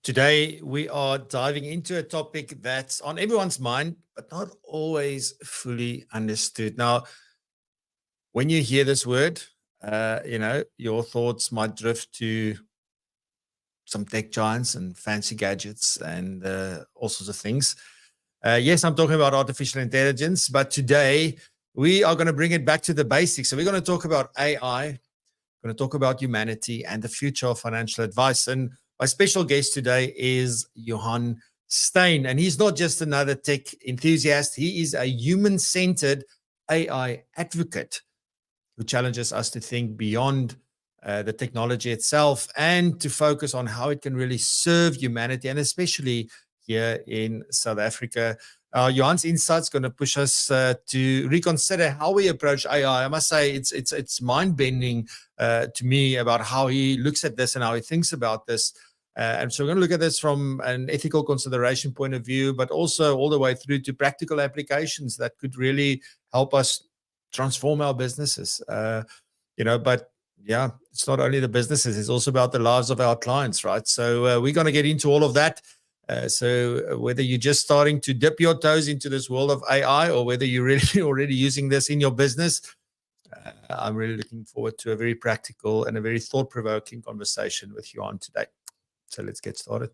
Today, we are diving into a topic that's on everyone's mind, but not always fully understood. Now, when you hear this word, your thoughts might drift to some tech giants and fancy gadgets and all sorts of things. Yes, I'm talking about artificial intelligence, but today we are going to bring it back to the basics. So we're going to talk about AI, we're going to talk about humanity and the future of financial advice. And my special guest today is Johan Steyn, and he's not just another tech enthusiast. He is a human-centered AI advocate who challenges us to think beyond the technology itself and to focus on how it can really serve humanity, and especially here in South Africa. Johan's insights going to push us to reconsider how we approach AI. I must say it's mind-bending to me about how he looks at this and how he thinks about this. And so we're going to look at this from an ethical consideration point of view, but also all the way through to practical applications that could really help us transform our businesses. But yeah, it's not only the businesses, it's also about the lives of our clients, right? So we're going to get into all of that. So whether you're just starting to dip your toes into this world of AI or whether you're really already using this in your business, I'm really looking forward to a very practical and a very thought-provoking conversation with Johan today. So let's get started.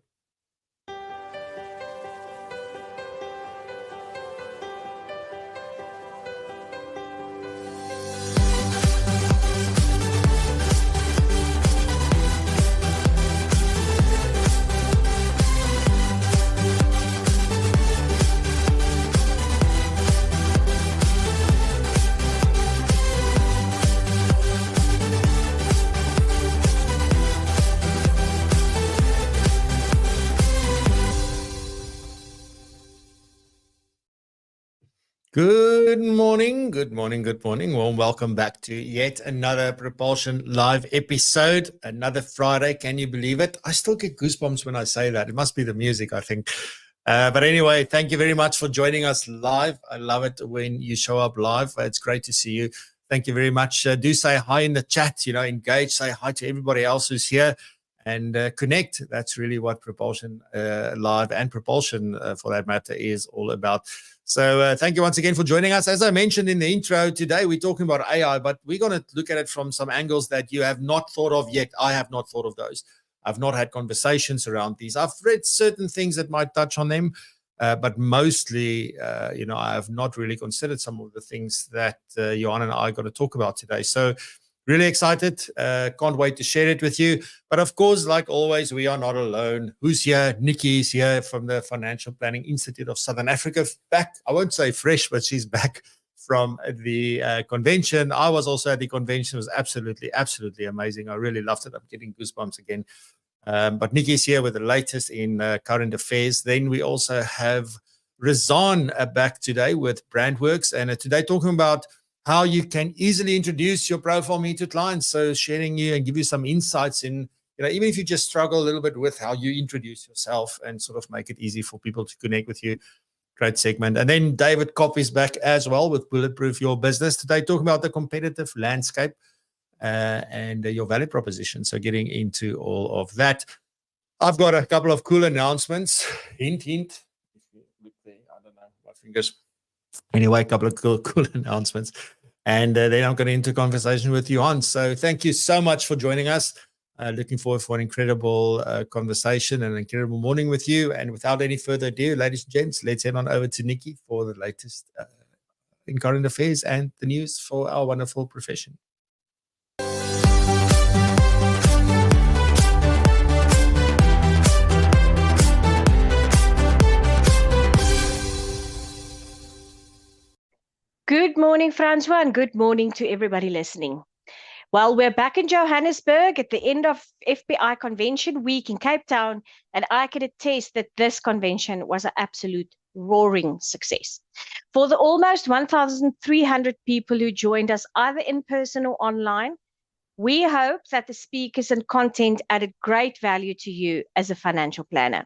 Good morning. Well, welcome back to yet another Propulsion Live episode, another Friday. Can you believe it? I still get goosebumps when I say that. It must be the music, I think. But anyway, thank you very much for joining us live. I love it when you show up live. It's great to see you. Thank you very much. Do say hi in the chat, engage, say hi to everybody else who's here and connect. That's really what Propulsion Live and Propulsion, for that matter, is all about. So thank you once again for joining us. As I mentioned in the intro, today we're talking about AI, but we're going to look at it from some angles that you have not thought of yet. I have not thought of those. I've not had conversations around these. I've read certain things that might touch on them, but mostly, I have not really considered some of the things that Johan and I are going to talk about today. So really excited. Can't wait to share it with you. But of course, like always, we are not alone. Who's here? Nikki is here from the Financial Planning Institute of Southern Africa. Back, I won't say fresh, but she's back from the convention. I was also at the convention. It was absolutely, absolutely amazing. I really loved it. I'm getting goosebumps again. But Nikki is here with the latest in current affairs. Then we also have Razan back today with Brandworks. And today talking about how you can easily introduce your profile me to clients. So sharing you and give you some insights in, even if you just struggle a little bit with how you introduce yourself and sort of make it easy for people to connect with you. Great segment. And then David Kopp is back as well with Bulletproof Your Business. Today talking about the competitive landscape and your value proposition. So getting into all of that. I've got a couple of cool announcements. Hint, hint. If you look there, I don't know, my fingers. Anyway, a couple of cool announcements. And then I'm going into conversation with Johan. So thank you so much for joining us. Looking forward for an incredible conversation and an incredible morning with you. And without any further ado, ladies and gents, let's head on over to Nikki for the latest in current affairs and the news for our wonderful profession. Good morning, Francois, and good morning to everybody listening. Well, we're back in Johannesburg at the end of FPI Convention Week in Cape Town, and I can attest that this convention was an absolute roaring success. For the almost 1,300 people who joined us either in person or online, we hope that the speakers and content added great value to you as a financial planner.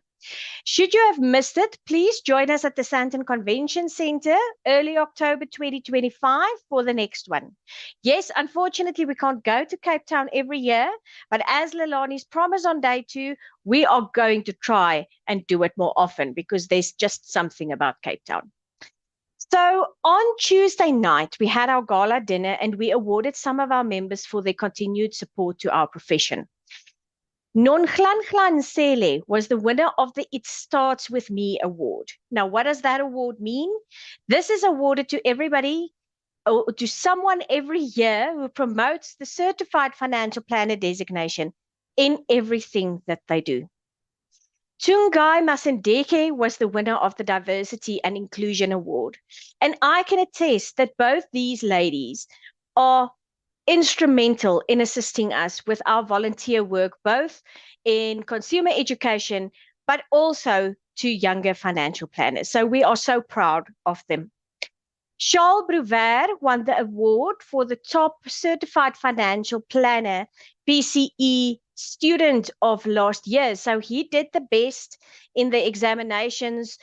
Should you have missed it, please join us at the Sandton Convention Centre early October 2025 for the next one. Yes, unfortunately, we can't go to Cape Town every year, but as Leilani's promised on day 2, we are going to try and do it more often because there's just something about Cape Town. So on Tuesday night, we had our gala dinner and we awarded some of our members for their continued support to our profession. Nonhlanhla Nsele was the winner of the It Starts With Me award. Now, what does that award mean? This is awarded to everybody, or to someone every year who promotes the Certified Financial Planner designation in everything that they do. Tungai Masendeke was the winner of the Diversity and Inclusion Award. And I can attest that both these ladies are instrumental in assisting us with our volunteer work, both in consumer education, but also to younger financial planners. So we are so proud of them. Charles Brouwer won the award for the top certified financial planner PCE student of last year. So he did the best in the examinations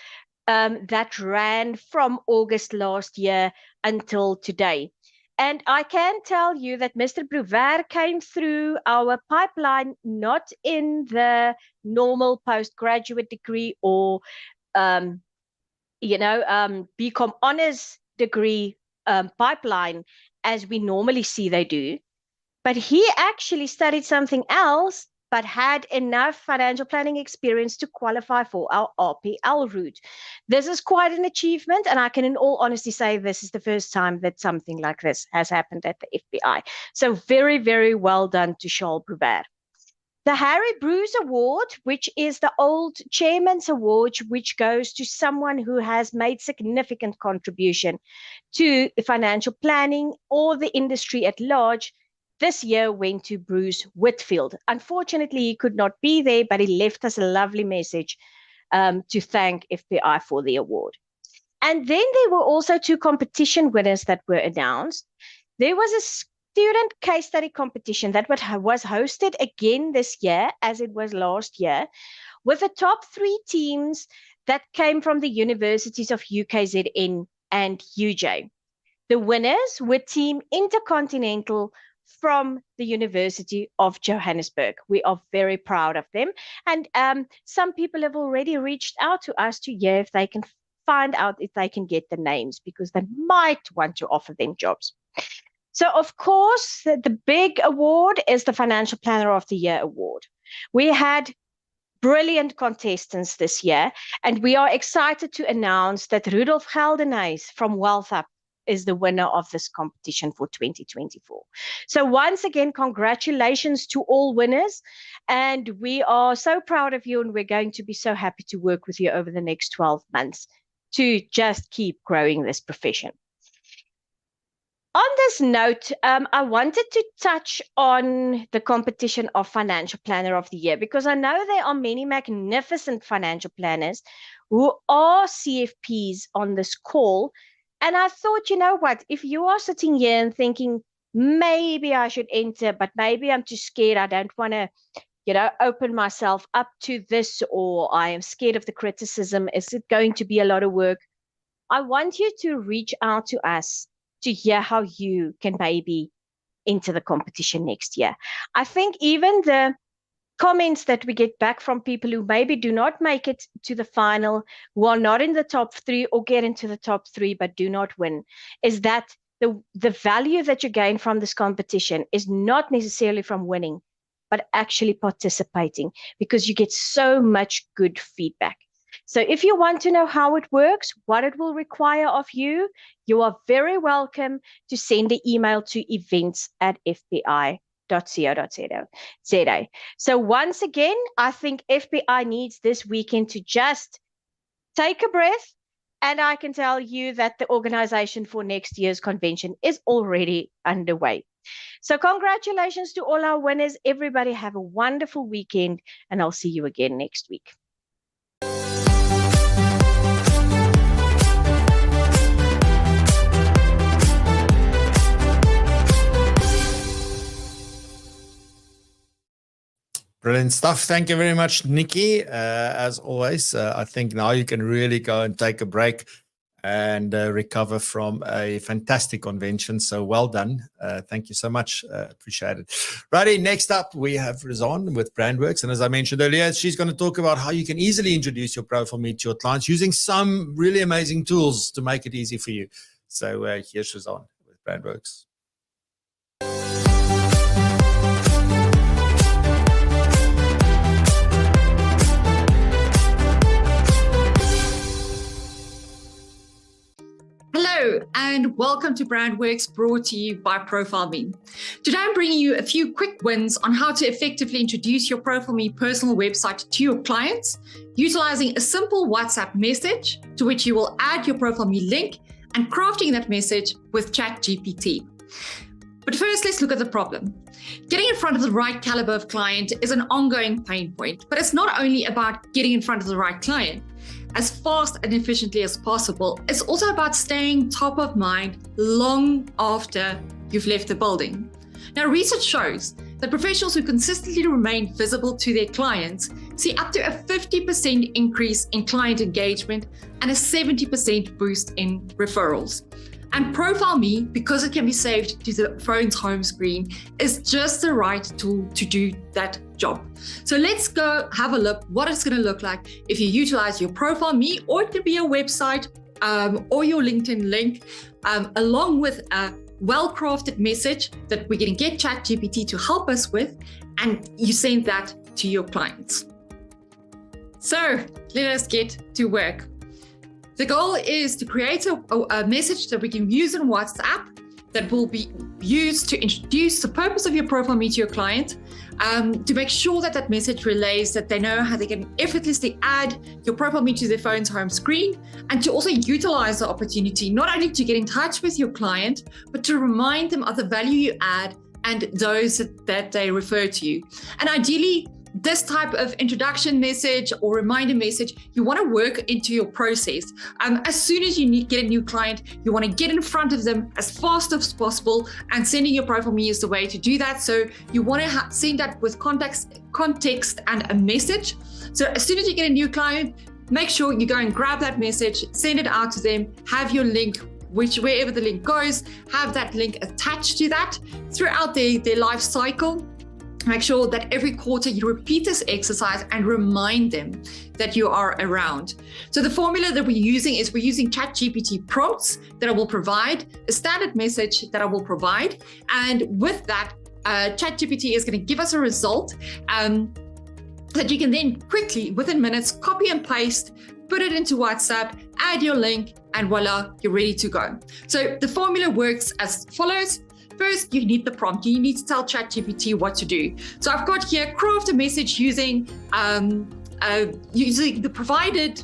that ran from August last year until today. And I can tell you that Mr. Brouwer came through our pipeline not in the normal postgraduate degree or, BCom honors degree pipeline as we normally see they do. But he actually studied something else, but had enough financial planning experience to qualify for our RPL route. This is quite an achievement, and I can in all honesty say this is the first time that something like this has happened at the FBI. So very, very well done to Charles Brouwer. The Harry Bruce Award, which is the old chairman's award, which goes to someone who has made significant contribution to financial planning or the industry at large, this year went to Bruce Whitfield. Unfortunately, he could not be there, but he left us a lovely message to thank FBI for the award. And then there were also 2 competition winners that were announced. There was a student case study competition that was hosted again this year, as it was last year, with the top 3 teams that came from the universities of UKZN and UJ. The winners were Team Intercontinental from the University of Johannesburg. We are very proud of them. And some people have already reached out to us to hear if they can find out if they can get the names, because they might want to offer them jobs. So, of course, the big award is the Financial Planner of the Year award. We had brilliant contestants this year, and we are excited to announce that Rudolf Geldenhuys from Wealth Up is the winner of this competition for 2024. So once again, congratulations to all winners. And we are so proud of you, and we're going to be so happy to work with you over the next 12 months to just keep growing this profession. On this note, I wanted to touch on the competition of Financial Planner of the Year, because I know there are many magnificent financial planners who are CFPs on this call. And I thought, you know what, if you are sitting here and thinking, maybe I should enter, but maybe I'm too scared, I don't want to, open myself up to this, or I am scared of the criticism, is it going to be a lot of work? I want you to reach out to us to hear how you can maybe enter the competition next year. I think even the comments that we get back from people who maybe do not make it to the final, who are not in the top 3 or get into the top 3 but do not win, is that the value that you gain from this competition is not necessarily from winning, but actually participating, because you get so much good feedback. So if you want to know how it works, what it will require of you, you are very welcome to send an email to events@fbi.co.za. So once again, I think FBI needs this weekend to just take a breath, and I can tell you that the organization for next year's convention is already underway. So congratulations to all our winners. Everybody have a wonderful weekend, and I'll see you again next week. Brilliant stuff. Thank you very much, Nikki. As always, I think now you can really go and take a break and recover from a fantastic convention. So well done. Thank you so much. Appreciate it. Righty, next up, we have Rizan with BrandWorks. And as I mentioned earlier, she's going to talk about how you can easily introduce your profile me to your clients using some really amazing tools to make it easy for you. So here's Rizan with BrandWorks. Hello and welcome to BrandWorks, brought to you by Profile Me. Today I'm bringing you a few quick wins on how to effectively introduce your Profile Me personal website to your clients, utilizing a simple WhatsApp message to which you will add your Profile Me link and crafting that message with ChatGPT. But first, let's look at the problem. Getting in front of the right caliber of client is an ongoing pain point, but it's not only about getting in front of the right client as fast and efficiently as possible. It's also about staying top of mind long after you've left the building. Now, research shows that professionals who consistently remain visible to their clients see up to a 50% increase in client engagement and a 70% boost in referrals. And Profile Me, because it can be saved to the phone's home screen, is just the right tool to do that job. So let's go have a look what it's going to look like if you utilize your Profile Me, or it could be your website or your LinkedIn link, along with a well-crafted message that we're going to get ChatGPT to help us with, and you send that to your clients. So let us get to work. The goal is to create a message that we can use in WhatsApp that will be used to introduce the purpose of your Profile Me to your client, to make sure that that message relays that they know how they can effortlessly add your Profile Me to their phone's home screen, and to also utilize the opportunity not only to get in touch with your client, but to remind them of the value you add and those that they refer to you. And ideally, this type of introduction message or reminder message, you want to work into your process. As soon as you get a new client, you want to get in front of them as fast as possible, and sending your Profile Me is the way to do that. So you want to send that with context and a message. So as soon as you get a new client, make sure you go and grab that message, send it out to them, have your link, wherever the link goes, have that link attached to that throughout their life cycle. Make sure that every quarter you repeat this exercise and remind them that you are around. So the formula that we're using is we're using ChatGPT prompts that I will provide, a standard message that I will provide. And with that, ChatGPT is going to give us a result that you can then quickly, within minutes, copy and paste, put it into WhatsApp, add your link, and voila, you're ready to go. So the formula works as follows. First, you need the prompt. You need to tell ChatGPT what to do. So I've got here, craft a message using the provided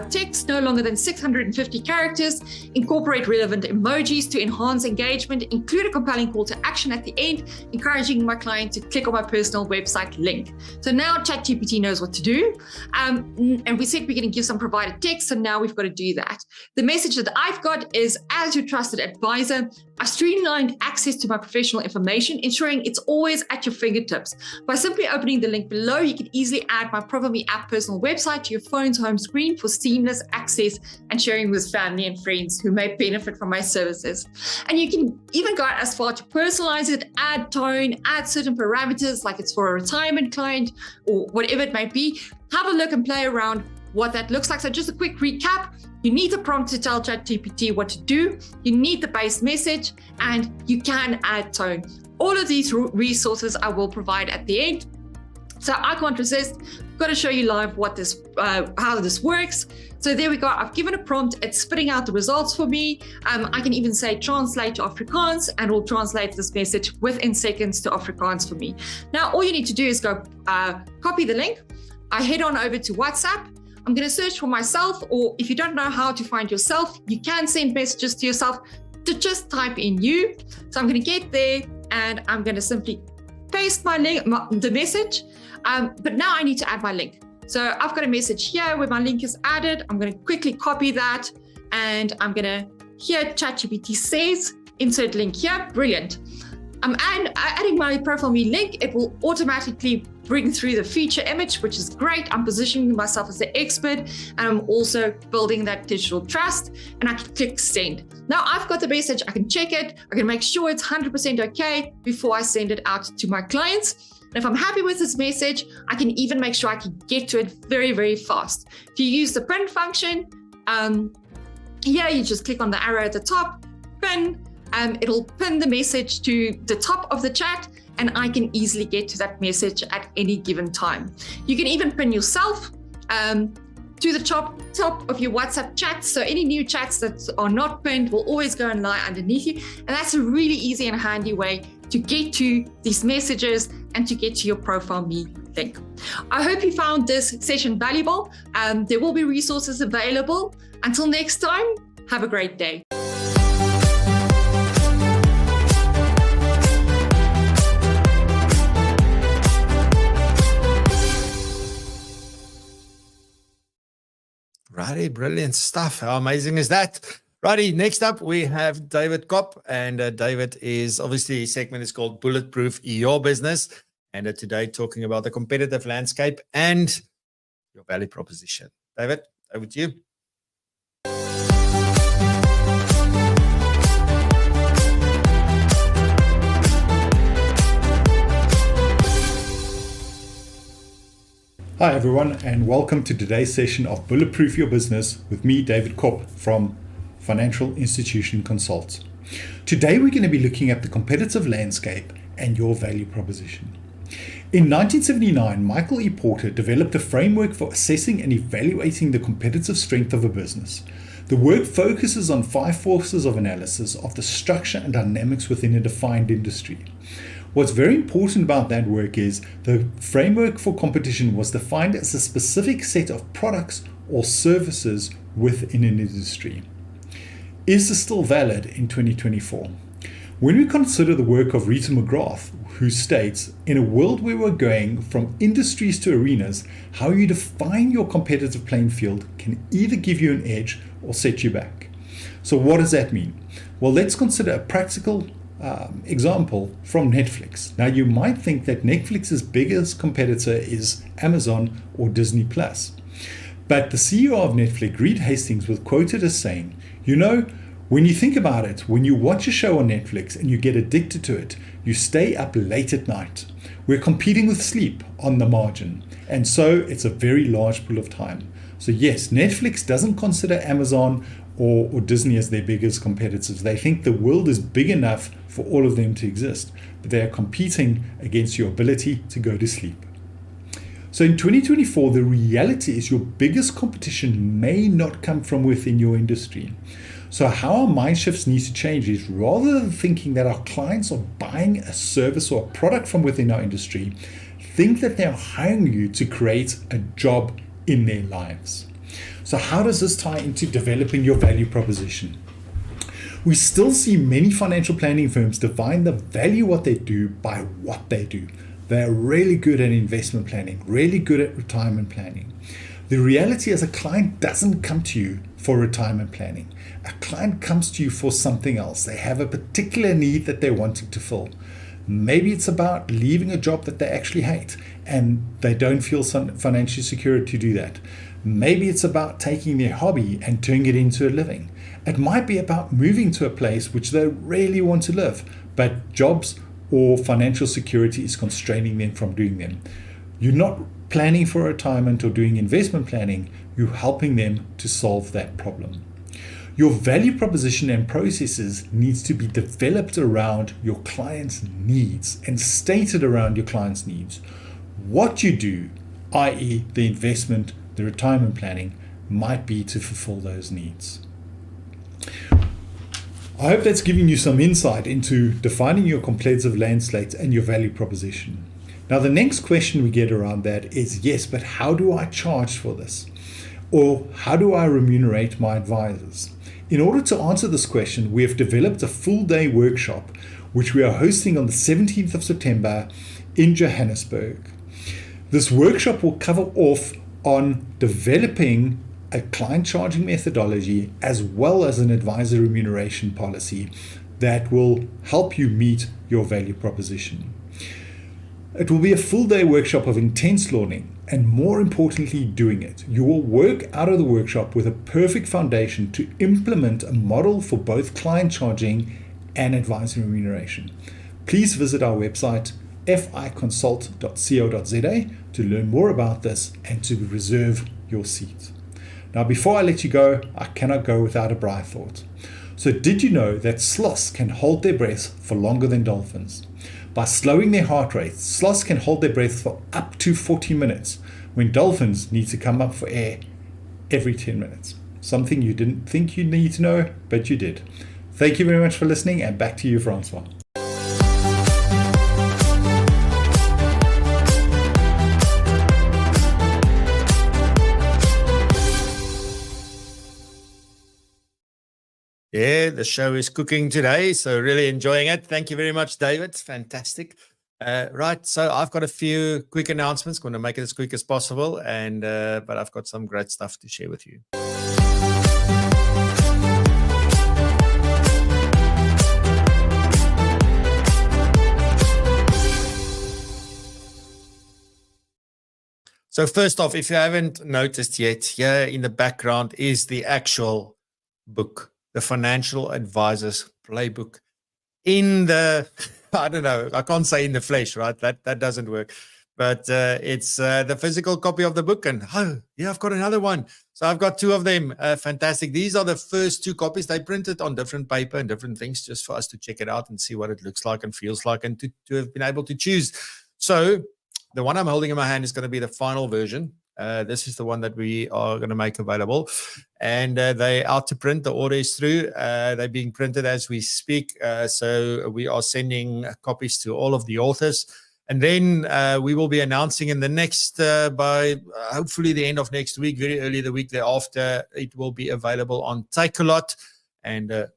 text no longer than 650 characters, incorporate relevant emojis to enhance engagement, include a compelling call to action at the end, encouraging my client to click on my personal website link. So now ChatGPT knows what to do. And we said we're going to give some provided text, so now we've got to do that. The message that I've got is, as your trusted advisor, I've streamlined access to my professional information, ensuring it's always at your fingertips. By simply opening the link below, you can easily add my Profile Me app personal website to your phone's home screen for seamless access and sharing with family and friends who may benefit from my services. And you can even go as far to personalize it, add tone, add certain parameters, like it's for a retirement client or whatever it might be. Have a look and play around what that looks like. So just a quick recap. You need the prompt to tell ChatGPT what to do. You need the base message, and you can add tone. All of these resources I will provide at the end. So I can't resist. I've got to show you live what this, how this works. So there we go. I've given a prompt. It's spitting out the results for me. I can even say translate to Afrikaans, and it will translate this message within seconds to Afrikaans for me. Now, all you need to do is go copy the link. I head on over to WhatsApp. I'm going to search for myself, or if you don't know how to find yourself, you can send messages to yourself to just type in you. So I'm going to get there, and I'm going to simply paste my link, the message. But now I need to add my link. So I've got a message here where my link is added. I'm going to quickly copy that, and I'm going to, here ChatGPT says, insert link here. Brilliant. I'm adding my Profile Me link. It will automatically bring through the feature image, which is great. I'm positioning myself as the expert, and I'm also building that digital trust, and I can click send. Now I've got the message, I can check it, I can make sure it's 100% okay before I send it out to my clients. And if I'm happy with this message, I can even make sure I can get to it very, very fast. If you use the print function, here you just click on the arrow at the top, pin, it'll pin the message to the top of the chat, and I can easily get to that message at any given time. You can even pin yourself to the top of your WhatsApp chats. So any new chats that are not pinned will always go and lie underneath you. And that's a really easy and handy way to get to these messages and to get to your Profile Me link. I hope you found this session valuable. There will be resources available. Until next time, have a great day. Righty, brilliant stuff. How amazing is that? Righty, next up we have David Kopp, and David is obviously, his segment is called Bulletproof Your Business, and today talking about the competitive landscape and your value proposition. David, over to you. Hi everyone, and welcome to today's session of Bulletproof Your Business with me, David Kopp from Financial Institution Consult. Today we're going to be looking at the competitive landscape and your value proposition. In 1979, Michael E. Porter developed a framework for assessing and evaluating the competitive strength of a business. The work focuses on 5 forces of analysis of the structure and dynamics within a defined industry. What's very important about that work is the framework for competition was defined as a specific set of products or services within an industry. Is this still valid in 2024? When we consider the work of Rita McGrath, who states, in a world where we're going from industries to arenas, how you define your competitive playing field can either give you an edge or set you back. So what does that mean? Well, let's consider a practical example from Netflix. Now, you might think that Netflix's biggest competitor is Amazon or Disney Plus. But the CEO of Netflix, Reed Hastings, was quoted as saying, you know, when you think about it, when you watch a show on Netflix and you get addicted to it, you stay up late at night. We're competing with sleep on the margin. And so it's a very large pool of time. So yes, Netflix doesn't consider Amazon or Disney as their biggest competitors. They think the world is big enough for all of them to exist, but they are competing against your ability to go to sleep. So in 2024, the reality is your biggest competition may not come from within your industry. So how our mind shifts needs to change is, rather than thinking that our clients are buying a service or a product from within our industry, think that they're hiring you to create a job in their lives. So how does this tie into developing your value proposition? We still see many financial planning firms define the value what they do by what they do. They're really good at investment planning, really good at retirement planning. The reality is a client doesn't come to you for retirement planning. A client comes to you for something else. They have a particular need that they're wanting to fill. Maybe it's about leaving a job that they actually hate and they don't feel financially secure to do that. Maybe it's about taking their hobby and turning it into a living. It might be about moving to a place which they really want to live, but jobs or financial security is constraining them from doing them. You're not planning for retirement or doing investment planning, you're helping them to solve that problem. Your value proposition and processes needs to be developed around your client's needs and stated around your client's needs. What you do, i.e. the investment, the retirement planning, might be to fulfill those needs. I hope that's giving you some insight into defining your competitive landscape and your value proposition. Now, the next question we get around that is, yes, but how do I charge for this? Or how do I remunerate my advisors? In order to answer this question, we have developed a full-day workshop, which we are hosting on the 17th of September in Johannesburg. This workshop will cover off on developing a client charging methodology as well as an advisor remuneration policy that will help you meet your value proposition. It will be a full day workshop of intense learning and, more importantly, doing it. You will work out of the workshop with a perfect foundation to implement a model for both client charging and advisor remuneration. Please visit our website ficonsult.co.za to learn more about this and to reserve your seat. Now, before I let you go, I cannot go without a bright thought. So did you know that sloths can hold their breath for longer than dolphins? By slowing their heart rate, sloths can hold their breath for up to 40 minutes, when dolphins need to come up for air every 10 minutes. Something you didn't think you need to know, but you did. Thank you very much for listening, and back to you, Francois. Yeah, the show is cooking today, so really enjoying it. Thank you very much, David. Fantastic. Right, so I've got a few quick announcements. Going to make it as quick as possible, and but I've got some great stuff to share with you. So first off, if you haven't noticed yet, here in the background is the actual book, the Financial Advisor's Playbook. In the, I don't know, I can't say in the flesh, right? That doesn't work. But it's the physical copy of the book. And oh, yeah, I've got another one. So I've got two of them. Fantastic. These are the first two copies. They printed on different paper and different things just for us to check it out and see what it looks like and feels like and to have been able to choose. So the one I'm holding in my hand is going to be the final version. This is the one that we are going to make available, and they're out to print. The order is through. They're being printed as we speak. So we are sending copies to all of the authors, and then we will be announcing in the next, by hopefully the end of next week, very early the week thereafter, it will be available on Takealot, and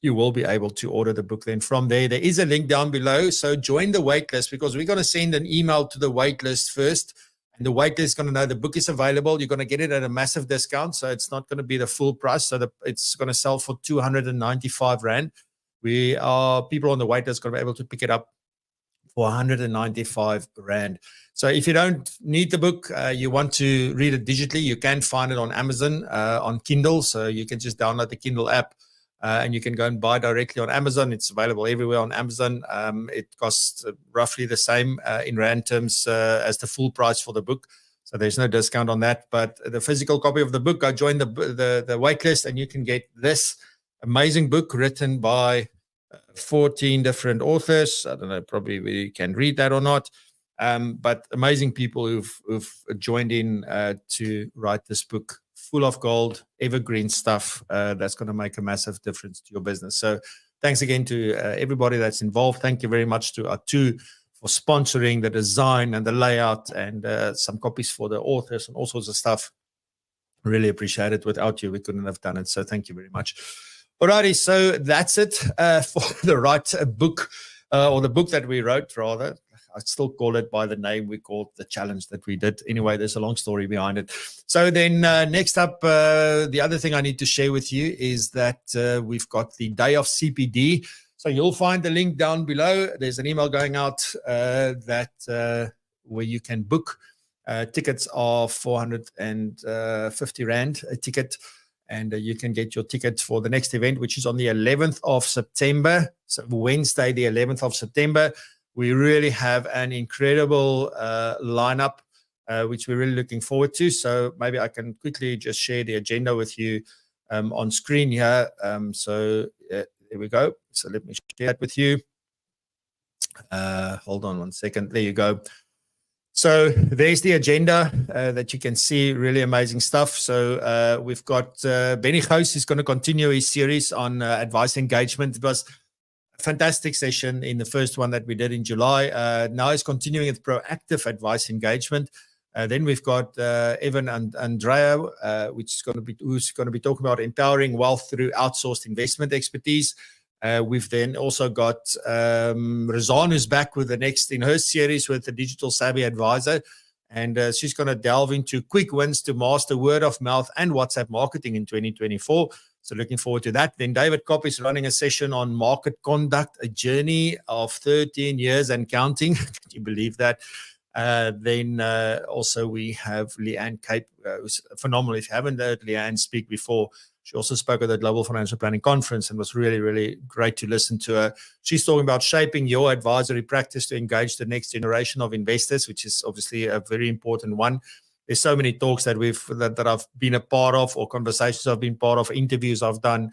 you will be able to order the book then from there. There is a link down below. So join the waitlist, because we're going to send an email to the waitlist first. And the waitlist is going to know the book is available. You're going to get it at a massive discount. So it's not going to be the full price. So it's going to sell for 295 Rand. People on the waitlist going to be able to pick it up for 195 Rand. So if you don't need the book, you want to read it digitally, you can find it on Amazon, on Kindle. So you can just download the Kindle app. And you can go and buy directly on Amazon. It's available everywhere on Amazon. It costs roughly the same in Rand terms as the full price for the book. So there's no discount on that. But the physical copy of the book, I joined the waitlist, and you can get this amazing book written by 14 different authors. I don't know, probably we can read that or not. But amazing people who've joined in to write this book, full of gold, evergreen stuff that's going to make a massive difference to your business. So thanks again to everybody that's involved. Thank you very much to Atu for sponsoring the design and the layout and some copies for the authors and all sorts of stuff. Really appreciate it. Without you, we couldn't have done it. So thank you very much. Alrighty, so that's it for the right book, or the book that we wrote, rather. I still call it by the name we called the challenge that we did. Anyway, there's a long story behind it. So then next up, the other thing I need to share with you is that we've got the Day of CPD. So you'll find the link down below. There's an email going out where you can book. Tickets are 450 Rand a ticket. And you can get your tickets for the next event, which is on the 11th of September. So Wednesday, the 11th of September. We really have an incredible lineup, which we're really looking forward to. So maybe I can quickly just share the agenda with you on screen here. There we go. So let me share that with you. Hold on one second. There you go. So there's the agenda that you can see. Really amazing stuff. So we've got Benny Gous is going to continue his series on advice engagement. It was a fantastic session in the first one that we did in July. Now he's continuing with proactive advice engagement. Then we've got Evan and Andrea, who's going to be talking about empowering wealth through outsourced investment expertise. We've then also got Razan, who's back with the next in her series with the Digital Savvy Advisor. And she's going to delve into quick wins to master word of mouth and WhatsApp marketing in 2024. So looking forward to that. Then David Kopp is running a session on market conduct, a journey of 13 years and counting. Can you believe that? Then also we have Leanne Cape, who's phenomenal. If you haven't heard Leanne speak before, she also spoke at the Global Financial Planning Conference and was really, really great to listen to her. She's talking about shaping your advisory practice to engage the next generation of investors, which is obviously a very important one. There's so many talks that I've been a part of, or conversations I've been part of, interviews I've done,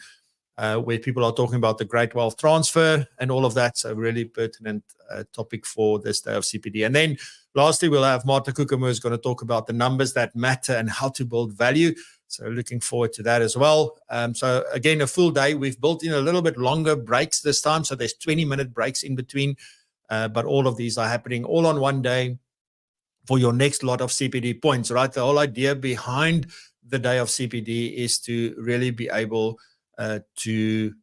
where people are talking about the great wealth transfer and all of that. So really pertinent topic for this day of CPD. And then lastly, we'll have Martha Kukamu, who's going to talk about the numbers that matter and how to build value. So looking forward to that as well. So again, a full day. We've built in a little bit longer breaks this time. So there's 20-minute breaks in between. But all of these are happening all on one day for your next lot of CPD points, right? The whole idea behind the day of CPD is to really be able to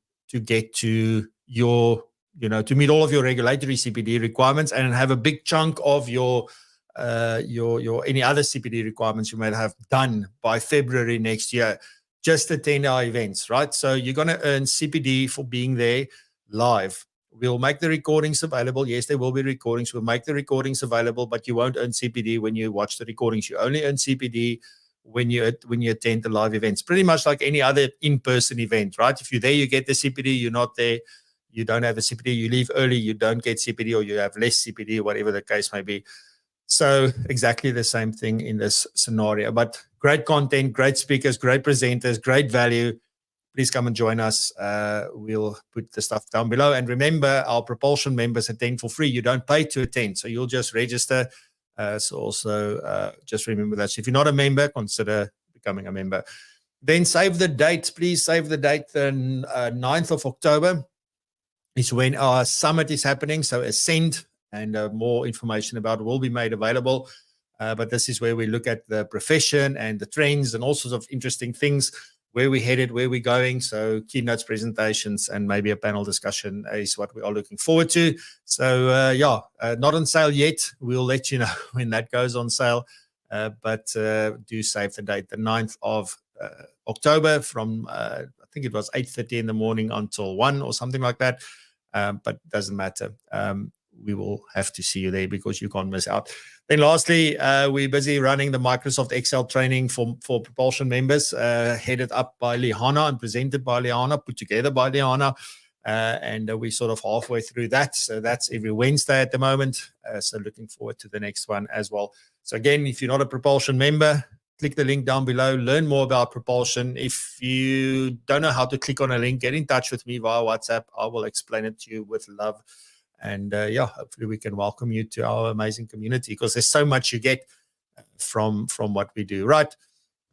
get to your, to meet all of your regulatory CPD requirements and have a big chunk of your any other CPD requirements you might have done by February next year. Just attend our events, right? So you're going to earn CPD for being there live. We'll make the recordings available. Yes, there will be recordings. We'll make the recordings available, but you won't earn CPD when you watch the recordings. You only earn CPD when you attend the live events. Pretty much like any other in-person event, right? If you're there, you get the CPD. You're not there, you don't have a CPD. You leave early, you don't get CPD, or you have less CPD, whatever the case may be. So exactly the same thing in this scenario. But great content, great speakers, great presenters, great value. Please come and join us. We'll put the stuff down below. And remember, our Propulsion members attend for free. You don't pay to attend, so you'll just register. So also just remember that. So if you're not a member, consider becoming a member. Then save the date. Please save the date. The 9th of October is when our summit is happening. So Ascend, and more information about it will be made available. But this is where we look at the profession and the trends and all sorts of interesting things, where we're headed, where we're going. So keynotes, presentations, and maybe a panel discussion is what we are looking forward to. So not on sale yet. We'll let you know when that goes on sale. But do save the date, the 9th of October from, I think it was 8:30 in the morning until 1 or something like that. But it doesn't matter. We will have to see you there because you can't miss out. Then lastly, we're busy running the Microsoft Excel training for Propulsion members, headed up by Liana and presented by Liana, put together by Liana. And we're sort of halfway through that. So that's every Wednesday at the moment. So looking forward to the next one as well. So again, if you're not a Propulsion member, click the link down below, learn more about Propulsion. If you don't know how to click on a link, get in touch with me via WhatsApp. I will explain it to you with love. And hopefully we can welcome you to our amazing community, because there's so much you get from what we do. Right,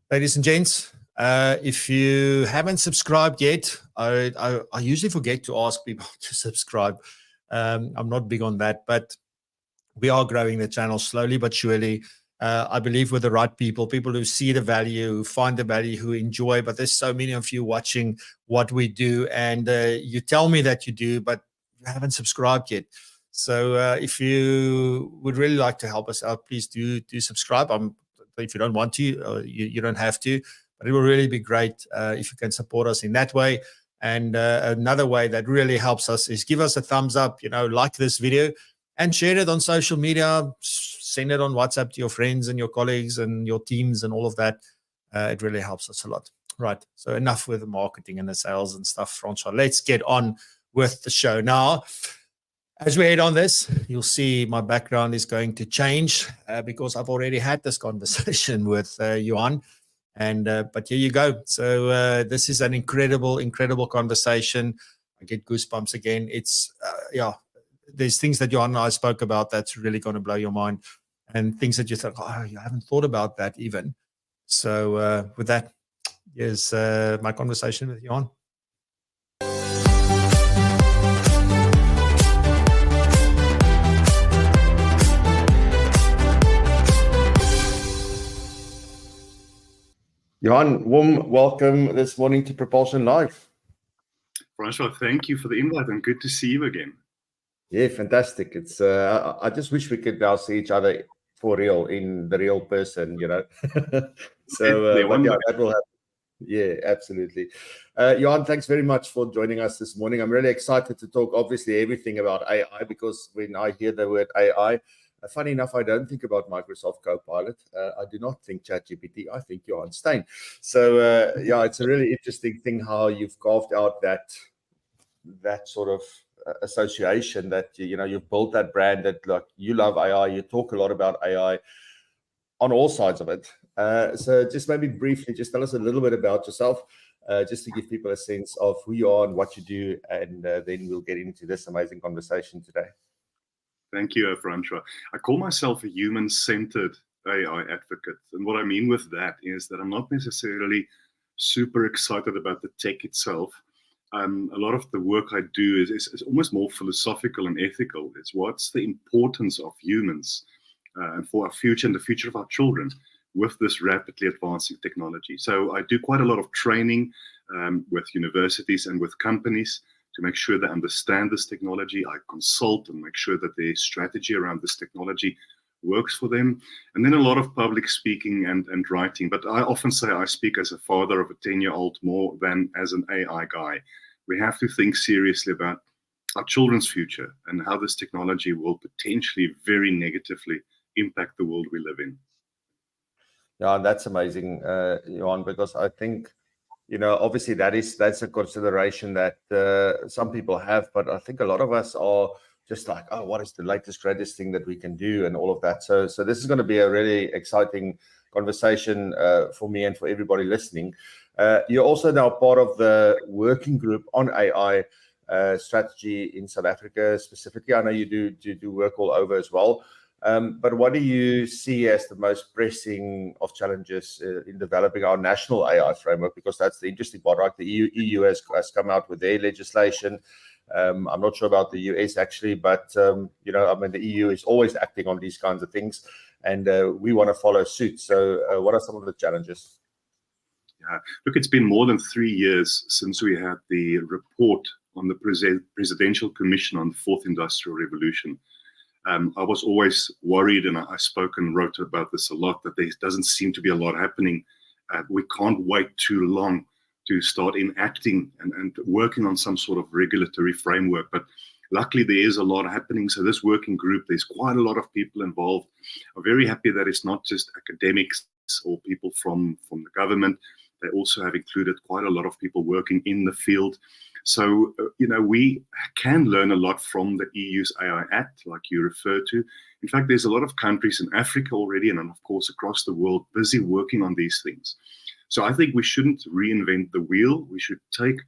ladies and gents, if you haven't subscribed yet, I usually forget to ask people to subscribe. I'm not big on that, but we are growing the channel slowly but surely. I believe with the right people who see the value, who find the value, who enjoy. But there's so many of you watching what we do, and you tell me that you do, but you haven't subscribed yet. So if you would really like to help us out, please do subscribe. If you don't want to, you don't have to, but it will really be great if you can support us in that way. And another way that really helps us is give us a thumbs up, like this video, and share it on social media. Send it on WhatsApp to your friends and your colleagues and your teams and all of that. It really helps us a lot. Right. So enough with the marketing and the sales and stuff, Francois. Let's get on with the show. Now, as we head on this, you'll see my background is going to change because I've already had this conversation with Johan. But here you go. So this is an incredible conversation. I get goosebumps again. It's, there's things that Johan and I spoke about that's really going to blow your mind, and things that you think, oh, you haven't thought about that even. So with that, here's my conversation with Johan. Johan, warm welcome this morning to Propulsion Live. Francois, thank you for the invite, and good to see you again. Yeah, fantastic. It's I just wish we could now see each other for real, in the real person, So that will happen. Yeah, absolutely. Johan, thanks very much for joining us this morning. I'm really excited to talk, obviously, everything about AI, because when I hear the word AI, funny enough, I don't think about Microsoft Copilot. I do not think ChatGPT. I think Johan Steyn. So, yeah, it's a really interesting thing how you've carved out that sort of association, that you've built that brand, that like you love AI, you talk a lot about AI on all sides of it. So just maybe briefly, just tell us a little bit about yourself, just to give people a sense of who you are and what you do, and then we'll get into this amazing conversation today. Thank you, Francois. I call myself a human-centered AI advocate. And what I mean with that is that I'm not necessarily super excited about the tech itself. A lot of the work I do is almost more philosophical and ethical. It's what's the importance of humans and for our future and the future of our children with this rapidly advancing technology. So I do quite a lot of training with universities and with companies to make sure they understand this technology. I consult and make sure that their strategy around this technology works for them. And then a lot of public speaking and writing. But I often say I speak as a father of a 10-year-old more than as an AI guy. We have to think seriously about our children's future and how this technology will potentially very negatively impact the world we live in. Yeah, that's amazing, Johan, because I think, obviously that's a consideration that some people have, but I think a lot of us are just like, oh, what is the latest, greatest thing that we can do and all of that. So this is going to be a really exciting conversation for me and for everybody listening. You're also now part of the working group on AI strategy in South Africa specifically. I know you do work all over as well. But what do you see as the most pressing of challenges in developing our national AI framework? Because that's the interesting part, right? The EU has come out with their legislation. I'm not sure about the US actually, but the EU is always acting on these kinds of things, and we want to follow suit. So, what are some of the challenges? Yeah, look, it's been more than 3 years since we had the report on the Presidential Commission on the Fourth Industrial Revolution. I was always worried, and I spoke and wrote about this a lot, that there doesn't seem to be a lot happening. We can't wait too long to start enacting and working on some sort of regulatory framework. But luckily, there is a lot happening. So this working group, there's quite a lot of people involved. I'm very happy that it's not just academics or people from the government. They also have included quite a lot of people working in the field. So, we can learn a lot from the EU's AI Act, like you referred to. In fact, there's a lot of countries in Africa already, and of course across the world, busy working on these things. So I think we shouldn't reinvent the wheel. We should take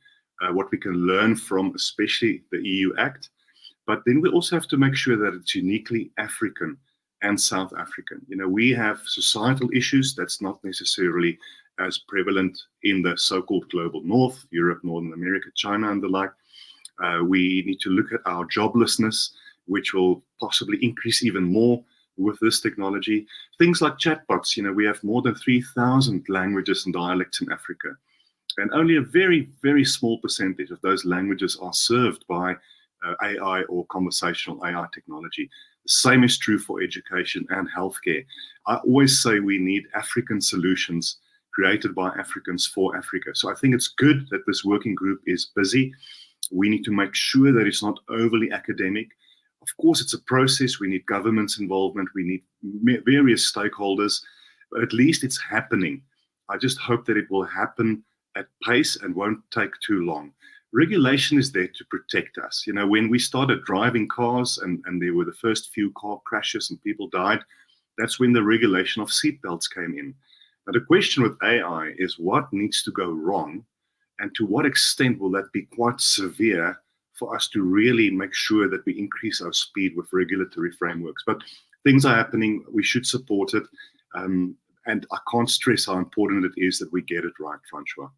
what we can learn from, especially the EU Act. But then we also have to make sure that it's uniquely African and South African. We have societal issues that's not necessarily as prevalent in the so-called global north, Europe, Northern America, China, and the like. We need to look at our joblessness, which will possibly increase even more with this technology. Things like chatbots, we have more than 3,000 languages and dialects in Africa. And only a very, very small percentage of those languages are served by AI or conversational AI technology. The same is true for education and healthcare. I always say we need African solutions created by Africans for Africa. So I think it's good that this working group is busy. We need to make sure that it's not overly academic. Of course, it's a process. We need government's involvement. We need various stakeholders, but at least it's happening. I just hope that it will happen at pace and won't take too long. Regulation is there to protect us. When we started driving cars and there were the first few car crashes and people died, that's when the regulation of seatbelts came in. Now, the question with AI is what needs to go wrong, and to what extent will that be quite severe for us to really make sure that we increase our speed with regulatory frameworks. But things are happening. We should support it. And I can't stress how important it is that we get it right, Francois.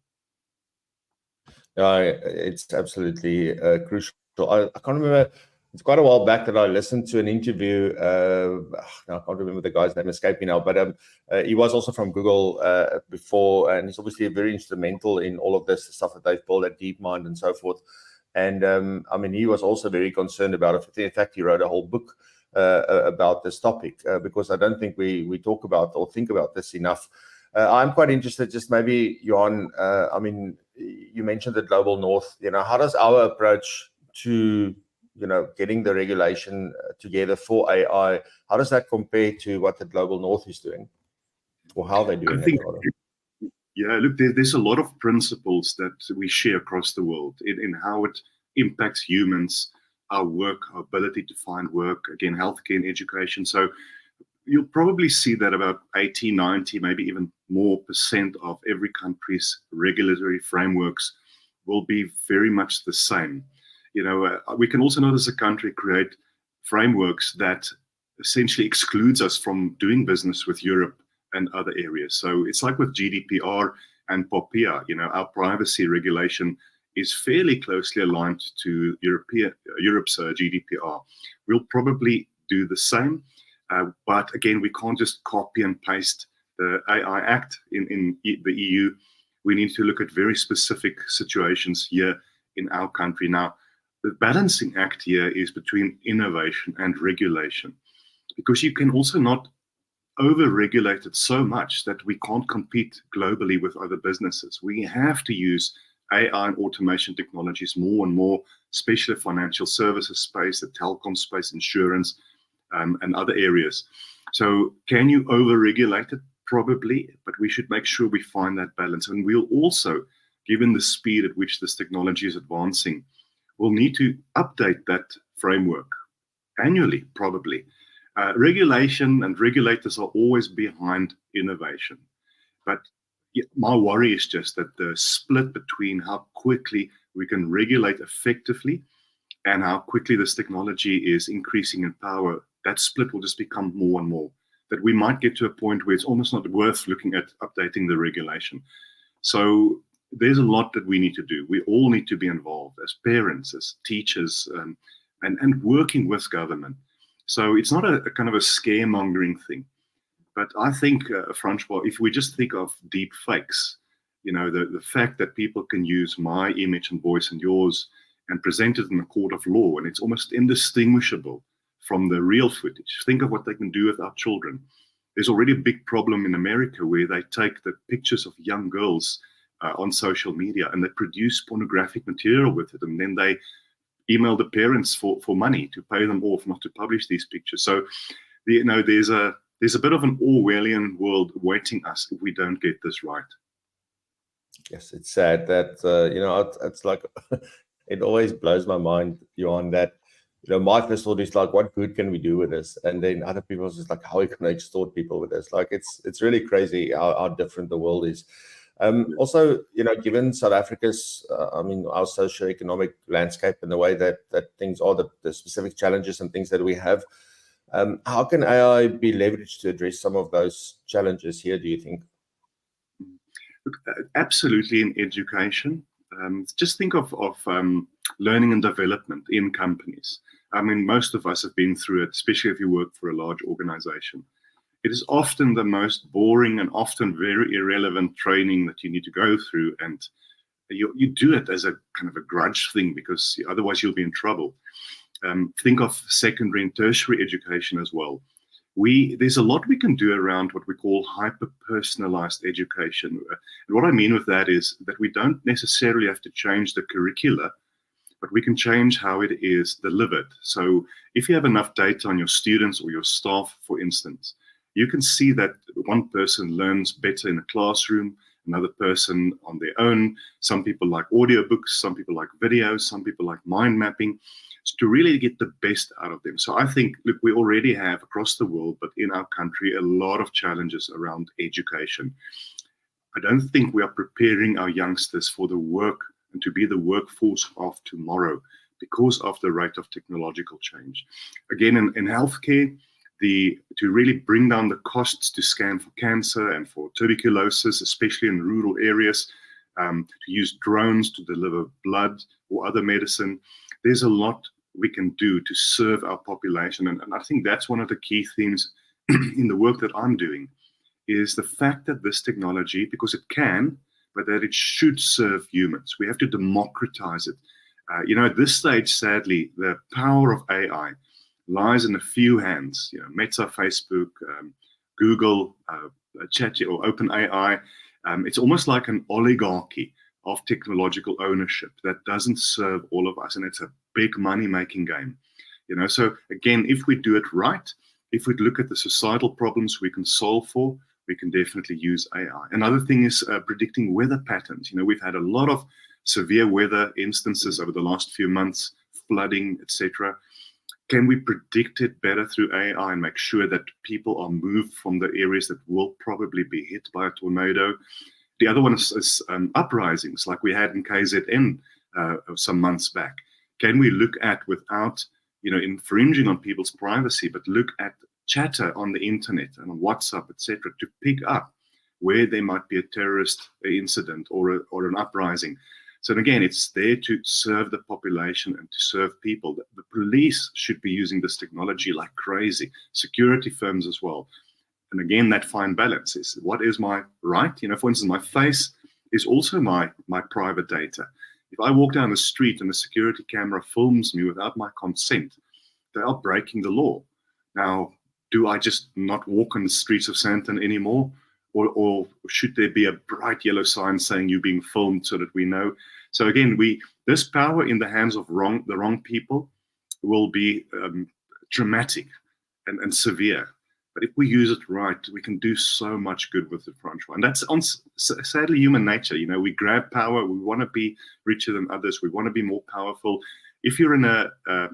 It's absolutely crucial. I can't remember. It's quite a while back that I listened to an interview. I can't remember the guy's name, escaped me now, but he was also from Google before, and he's obviously very instrumental in all of this stuff that they've built at DeepMind and so forth. And he was also very concerned about it. In fact, he wrote a whole book about this topic because I don't think we talk about or think about this enough. I'm quite interested, just maybe, Johan, I mean, you mentioned the global north. How does our approach to, getting the regulation together for AI, how does that compare to what the global north is doing, or how they're doing I think, it? yeah, look, there's a lot of principles that we share across the world in how it impacts humans, our work, our ability to find work, again, healthcare and education. So you'll probably see that about 80, 90, maybe even more % of every country's regulatory frameworks will be very much the same. We can also not as a country create frameworks that essentially excludes us from doing business with Europe and other areas. So it's like with GDPR and POPIA, our privacy regulation is fairly closely aligned to Europe's GDPR. We'll probably do the same. But again, we can't just copy and paste the AI Act in the EU. We need to look at very specific situations here in our country. Now, the balancing act here is between innovation and regulation, because you can also not over-regulate it so much that we can't compete globally with other businesses. We have to use AI and automation technologies more and more, especially financial services space, the telecom space, insurance, and other areas. So can you over-regulate it? Probably, but we should make sure we find that balance. And we'll also, given the speed at which this technology is advancing, we'll need to update that framework annually, probably. Regulation and regulators are always behind innovation. But my worry is just that the split between how quickly we can regulate effectively and how quickly this technology is increasing in power, that split will just become more and more. That we might get to a point where it's almost not worth looking at updating the regulation. So there's a lot that we need to do. We all need to be involved as parents, as teachers, and working with government. So it's not a kind of a scaremongering thing. But I think, Francois, if we just think of deep fakes, the fact that people can use my image and voice and yours and present it in a court of law, and it's almost indistinguishable from the real footage. Think of what they can do with our children. There's already a big problem in America where they take the pictures of young girls on social media and they produce pornographic material with it, and then they email the parents for money to pay them off not to publish these pictures. So, there's a bit of an Orwellian world awaiting us if we don't get this right. Yes, it's sad that it's like it always blows my mind, Johan, that my first thought is like, what good can we do with this? And then other people are just like, how are we going to extort people with this? Like, it's really crazy how different the world is. Also, given South Africa's, our socioeconomic landscape and the way that things are, the specific challenges and things that we have, how can AI be leveraged to address some of those challenges here, do you think? Look, absolutely in education. Just think of learning and development in companies. I mean, most of us have been through it, especially if you work for a large organization. It is often the most boring and often very irrelevant training that you need to go through. And you do it as a kind of a grudge thing because otherwise you'll be in trouble. Think of secondary and tertiary education as well. There's a lot we can do around what we call hyper-personalized education. And what I mean with that is that we don't necessarily have to change the curricula, but we can change how it is delivered. So if you have enough data on your students or your staff, for instance, you can see that one person learns better in a classroom, another person on their own. Some people like audiobooks, some people like videos, some people like mind mapping. So to really get the best out of them. So I think, look, we already have across the world, but in our country, a lot of challenges around education. I don't think we are preparing our youngsters for the work and to be the workforce of tomorrow because of the rate of technological change. Again, in healthcare, to really bring down the costs to scan for cancer and for tuberculosis, especially in rural areas, to use drones to deliver blood or other medicine. There's a lot we can do to serve our population. And I think that's one of the key themes in the work that I'm doing, is the fact that this technology, because it can, but that it should serve humans. We have to democratize it. At this stage, sadly, the power of AI lies in a few hands. Meta, Facebook, Google, Chat or OpenAI, it's almost like an oligarchy of technological ownership that doesn't serve all of us, and it's a big money-making game. So again, if we do it right, if we look at the societal problems we can solve for, we can definitely use AI. Another thing is predicting weather patterns. We've had a lot of severe weather instances over the last few months, flooding, etc. Can we predict it better through AI and make sure that people are moved from the areas that will probably be hit by a tornado? The other one is uprisings, like we had in KZN some months back. Can we look at, without infringing on people's privacy, but look at chatter on the internet and on WhatsApp, etc., to pick up where there might be a terrorist incident or an uprising? So again, it's there to serve the population and to serve people. The police should be using this technology like crazy, security firms as well. And again, that fine balance is, what is my right? For instance, my face is also my private data. If I walk down the street and a security camera films me without my consent, they are breaking the law. Now, do I just not walk on the streets of Sandton anymore? Or should there be a bright yellow sign saying you're being filmed so that we know? So again, this power in the hands of the wrong people will be dramatic and severe. But if we use it right, we can do so much good with it, Francois. And that's sadly human nature. We grab power. We want to be richer than others. We want to be more powerful. If you're in an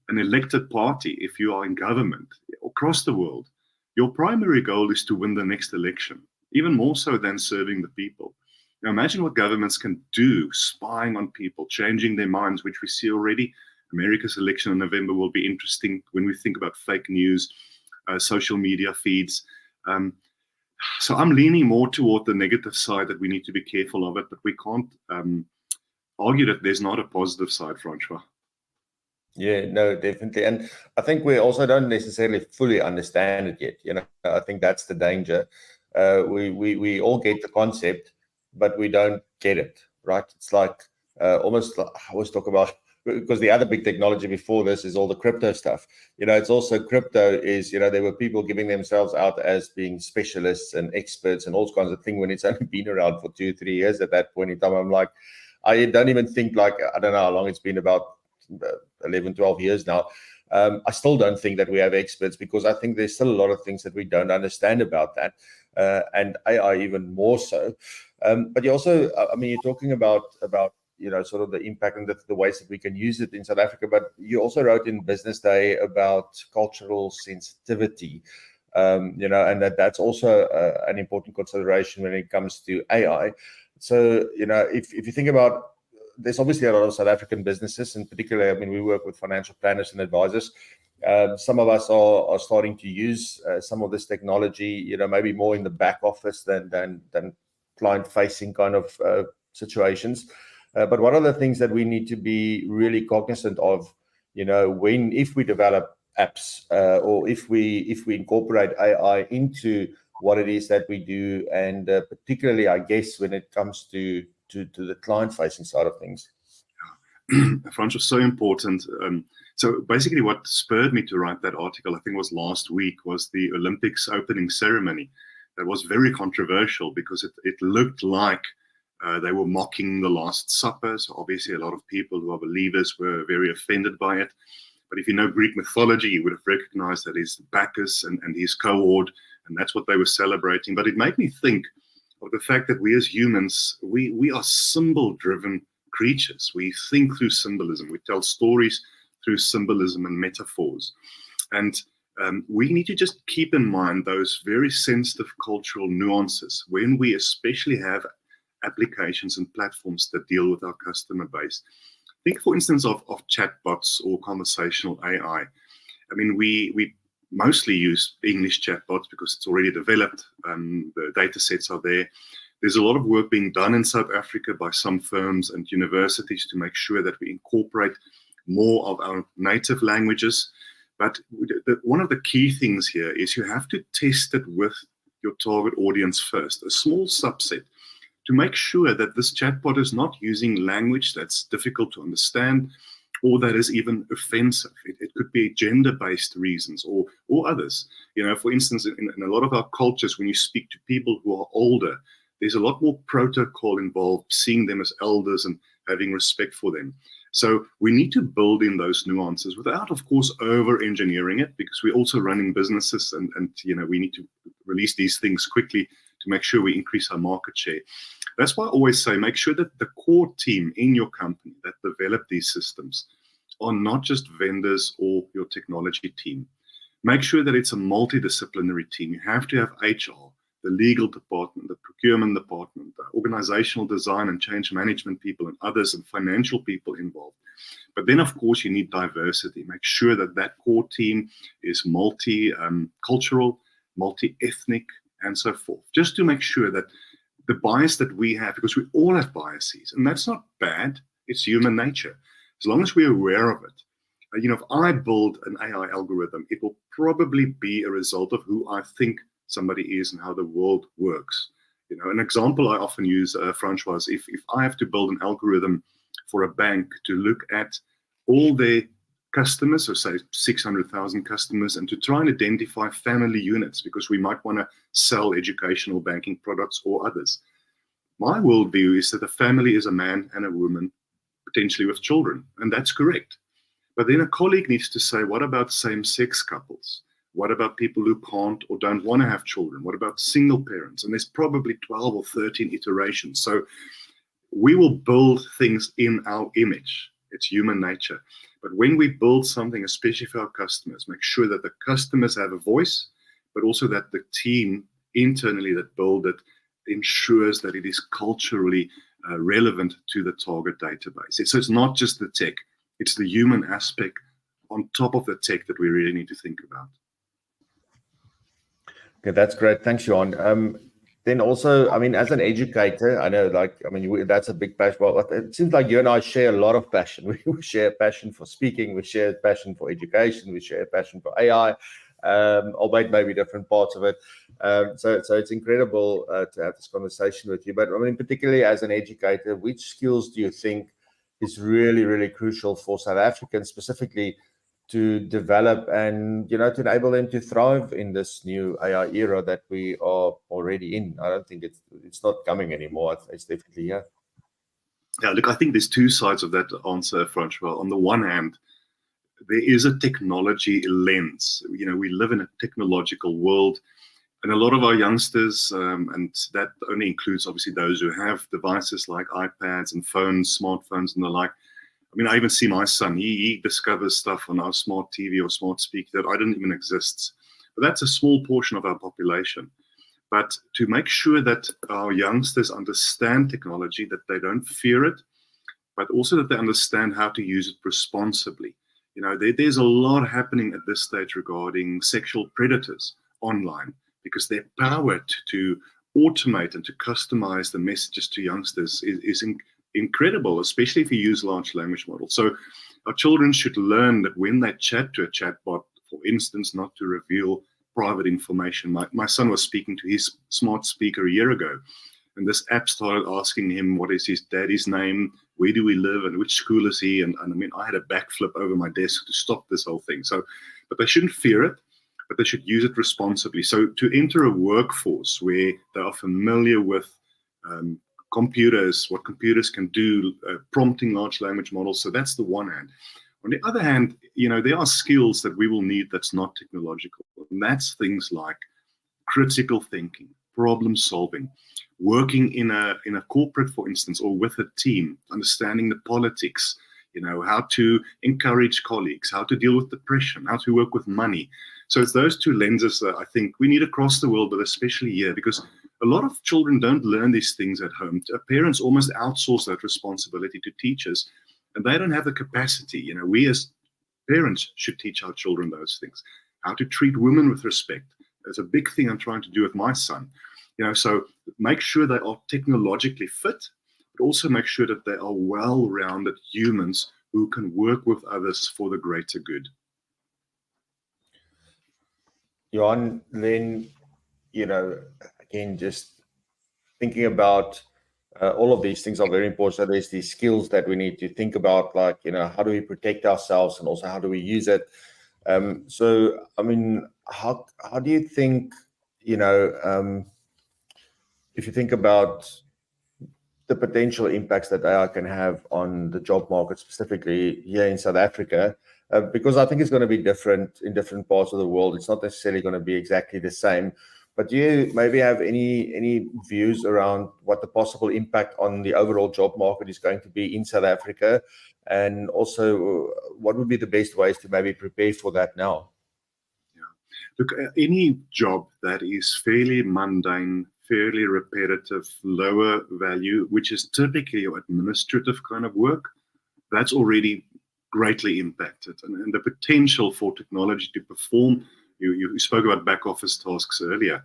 elected party, if you are in government across the world, your primary goal is to win the next election, even more so than serving the people. Now, imagine what governments can do, spying on people, changing their minds, which we see already. America's election in November will be interesting when we think about fake news, social media feeds. So I'm leaning more toward the negative side, that we need to be careful of it, but we can't argue that there's not a positive side, Francois. Yeah, no, definitely. And I think we also don't necessarily fully understand it yet. I think that's the danger. We all get the concept, but we don't get it, right? It's like almost like I always talk about, because the other big technology before this is all the crypto stuff. It's also crypto is, there were people giving themselves out as being specialists and experts and all kinds of things when it's only been around for 2 or 3 years. At that point in time, I'm like, I don't even think, like, I don't know how long it's been, about 11, 12 years now. I still don't think that we have experts, because I think there's still a lot of things that we don't understand about that, and AI even more so. But you also, you're talking about sort of the impact and the ways that we can use it in South Africa. But you also wrote in Business Day about cultural sensitivity, and that's also an important consideration when it comes to AI. So, if you think about, there's obviously a lot of South African businesses, and particularly, we work with financial planners and advisors. Some of us are starting to use some of this technology, maybe more in the back office than client-facing kind of situations. But one of the things that we need to be really cognizant of, if we develop apps or if we incorporate AI into what it is that we do, and particularly, I guess, when it comes to the client-facing side of things. Francois, so important. So basically what spurred me to write that article, I think it was last week, was the Olympics opening ceremony. That was very controversial because it looked like they were mocking the Last Supper. So obviously a lot of people who are believers were very offended by it. But if you know Greek mythology, you would have recognized that it's Bacchus and his cohort, and that's what they were celebrating. But it made me think of the fact that we as humans, we are symbol-driven creatures. We think through symbolism. We tell stories through symbolism and metaphors. And we need to just keep in mind those very sensitive cultural nuances when we especially have applications and platforms that deal with our customer base. Think, for instance, of chatbots or conversational AI. We mostly use English chatbots because it's already developed. The data sets are there. There's a lot of work being done in South Africa by some firms and universities to make sure that we incorporate more of our native languages. But one of the key things here is you have to test it with your target audience first, a small subset, to make sure that this chatbot is not using language that's difficult to understand or that is even offensive. It could be gender-based reasons or others. For instance, in a lot of our cultures, when you speak to people who are older, there's a lot more protocol involved, seeing them as elders and having respect for them. So we need to build in those nuances without, of course, over-engineering it, because we're also running businesses and we need to release these things quickly to make sure we increase our market share. That's why I always say, make sure that the core team in your company that develop these systems are not just vendors or your technology team. Make sure that it's a multidisciplinary team. You have to have HR, the legal department, the procurement department, the organizational design and change management people and others, and financial people involved. But then, of course, you need diversity. Make sure that that core team is multi-cultural, multi-ethnic, and so forth, just to make sure that the bias that we have, because we all have biases, and that's not bad, it's human nature, as long as we're aware of it. If I build an AI algorithm, it will probably be a result of who I think somebody is and how the world works. An example I often use, Francois, is if I have to build an algorithm for a bank to look at all their customers, so say 600,000 customers, and to try and identify family units, because we might want to sell educational banking products or others. My worldview is that a family is a man and a woman, potentially with children, and that's correct. But then a colleague needs to say, what about same-sex couples? What about people who can't or don't want to have children? What about single parents? And there's probably 12 or 13 iterations. So we will build things in our image. It's human nature. But when we build something, especially for our customers, make sure that the customers have a voice, but also that the team internally that build it ensures that it is culturally relevant to the target database. So it's not just the tech, it's the human aspect on top of the tech that we really need to think about. Okay, that's great. Thanks, Johan. Then also, as an educator, I know, that's a big passion. Well, it seems like you and I share a lot of passion. We share passion for speaking, we share passion for education, we share passion for AI, albeit maybe different parts of it. So it's incredible to have this conversation with you. But particularly as an educator, which skills do you think is really, really crucial for South Africans specifically to develop and, to enable them to thrive in this new AI era that we are already in? I don't think it's not coming anymore. It's definitely here. Yeah, look, I think there's two sides of that answer, Francois. On the one hand, there is a technology lens. We live in a technological world, and a lot of our youngsters, and that only includes obviously those who have devices like iPads and phones, smartphones and the like. I even see my son, he discovers stuff on our smart TV or smart speaker that I didn't even exist. But that's a small portion of our population. But to make sure that our youngsters understand technology, that they don't fear it, but also that they understand how to use it responsibly. There's a lot happening at this stage regarding sexual predators online, because they're powered to automate and to customize the messages to youngsters is incredible, especially if you use large language models. So our children should learn that when they chat to a chatbot, for instance, not to reveal private information. My son was speaking to his smart speaker a year ago, and this app started asking him what is his daddy's name, where do we live, and which school is he? And I had a backflip over my desk to stop this whole thing. So, but they shouldn't fear it, but they should use it responsibly. So to enter a workforce where they are familiar with computers, what computers can do, prompting large language models. So that's the one hand. On the other hand, there are skills that we will need that's not technological. And that's things like critical thinking, problem solving, working in a corporate, for instance, or with a team, understanding the politics, how to encourage colleagues, how to deal with depression, how to work with money. So it's those two lenses that I think we need across the world, but especially here, because a lot of children don't learn these things at home. Parents almost outsource that responsibility to teachers, and they don't have the capacity. We as parents should teach our children those things. How to treat women with respect. It's a big thing I'm trying to do with my son. So make sure they are technologically fit, but also make sure that they are well-rounded humans who can work with others for the greater good. Johan, then, again, just thinking about All of these things are very important. So there's these skills that we need to think about, like, how do we protect ourselves, and also how do we use it? So, I mean, how do you think, if you think about the potential impacts that AI can have on the job market, specifically here in South Africa, because I think it's going to be different in different parts of the world. It's not necessarily going to be exactly the same. But do you maybe have any views around what the possible impact on the overall job market is going to be in South Africa? And also, what would be the best ways to maybe prepare for that now? Look, any job that is fairly mundane, fairly repetitive, lower value, which is typically your administrative kind of work, that's already greatly impacted. And the potential for technology to perform, you spoke about back office tasks earlier.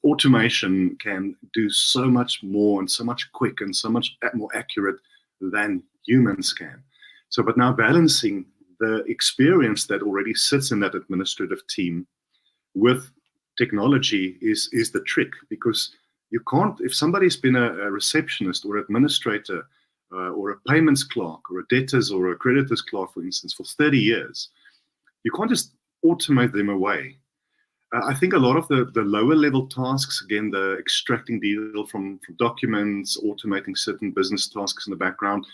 Automation can do so much more and so much quick and so much more accurate than humans can. So, but now balancing the experience that already sits in that administrative team with technology is the trick, because you can't, if somebody's been a receptionist or administrator or a payments clerk or a debtors or a creditors clerk, for instance, for 30 years, you can't just automate them away. I think a lot of the lower level tasks, again, the extracting detail from documents, automating certain business tasks in the background,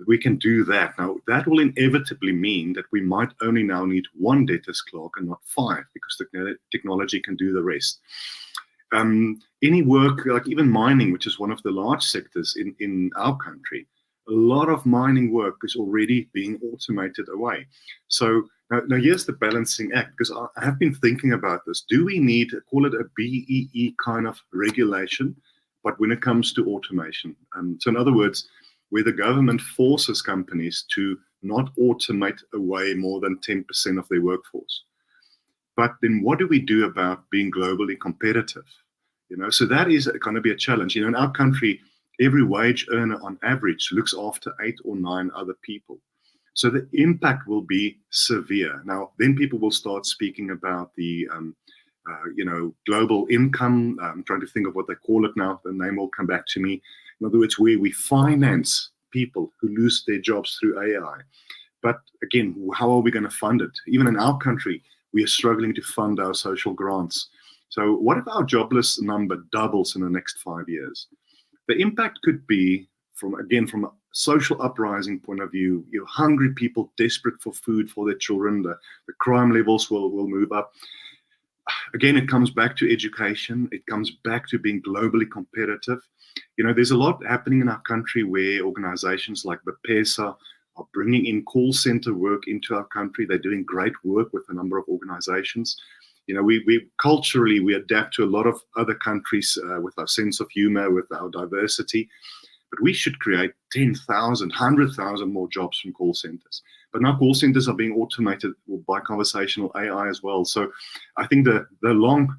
we can do that. Now, that will inevitably mean that we might only now need one debtors clerk and not 5, because the technology can do the rest. Any work, like even mining, which is one of the large sectors in our country, a lot of mining work is already being automated away. So now here's the balancing act, because I have been thinking about this. Do we need, call it a BEE kind of regulation, but when it comes to automation? So in other words, where the government forces companies to not automate away more than 10% of their workforce. But then what do we do about being globally competitive? So that is going to be a challenge. In our country, every wage earner on average looks after 8 or 9 other people. So the impact will be severe. Now, then people will start speaking about the, global income. I'm trying to think of what they call it now. The name will come back to me. In other words, where we finance people who lose their jobs through AI. But again, how are we going to fund it? Even in our country, we are struggling to fund our social grants. So what if our jobless number doubles in the next 5 years? The impact could be, from a social uprising point of view, hungry people desperate for food for their children, the crime levels will move up. Again, it comes back to education. It comes back to being globally competitive. There's a lot happening in our country where organizations like Bepesa are bringing in call center work into our country. They're doing great work with a number of organizations. We culturally, we adapt to a lot of other countries with our sense of humor, with our diversity. But we should create 10,000, 100,000 more jobs from call centers. But now call centers are being automated by conversational AI as well. So I think there's a long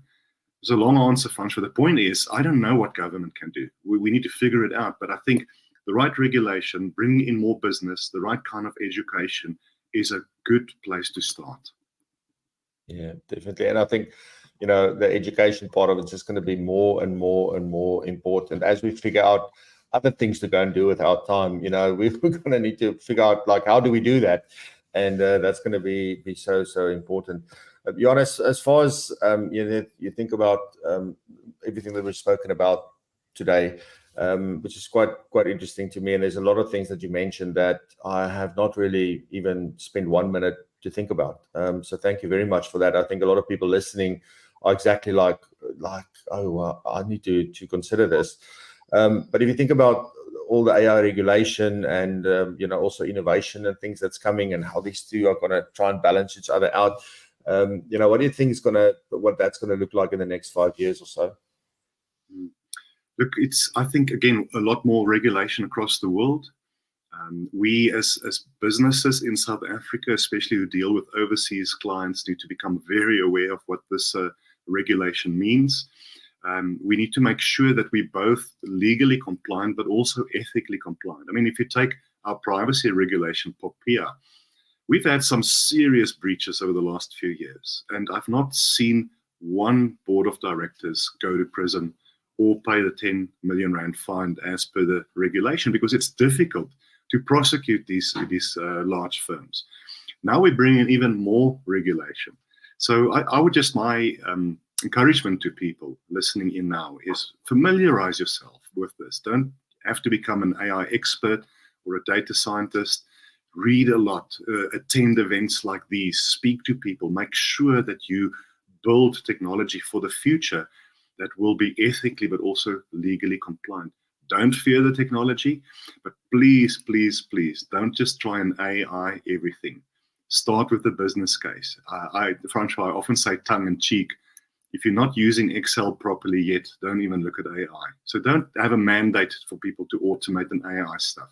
answer, Franswa. The point is, I don't know what government can do. We need to figure it out. But I think the right regulation, bringing in more business, the right kind of education is a good place to start. Yeah, definitely. And I think, the education part of it's just going to be more and more and more important as we figure out other things to go and do with our time. We're going to need to figure out, like, how do we do that? And that's going to be so important. Johan, as far as you think about everything that we've spoken about today, which is quite interesting to me, and there's a lot of things that you mentioned that I have not really even spent 1 minute to think about. So thank you very much for that. I think a lot of people listening are exactly like, oh, I need to consider this. But if you think about all the AI regulation and also innovation and things that's coming, and how these two are going to try and balance each other out, what do you think what that's going to look like in the next 5 years or so? Look, I think, again, a lot more regulation across the world. We as businesses in South Africa, especially who deal with overseas clients, need to become very aware of what this regulation means. We need to make sure that we're both legally compliant, but also ethically compliant. I mean, if you take our privacy regulation, POPIA, we've had some serious breaches over the last few years, and I've not seen one board of directors go to prison or pay the 10 million rand fine as per the regulation, because it's difficult to prosecute these large firms. Now we bring in even more regulation. So I would just, my encouragement to people listening in now is familiarize yourself with this. Don't have to become an AI expert or a data scientist. Read a lot, attend events like these, speak to people, make sure that you build technology for the future that will be ethically but also legally compliant. Don't fear the technology, but please, please, please don't just try and AI everything. Start with the business case. Francois, I often say tongue in cheek, if you're not using Excel properly yet, don't even look at AI. So don't have a mandate for people to automate an AI stuff.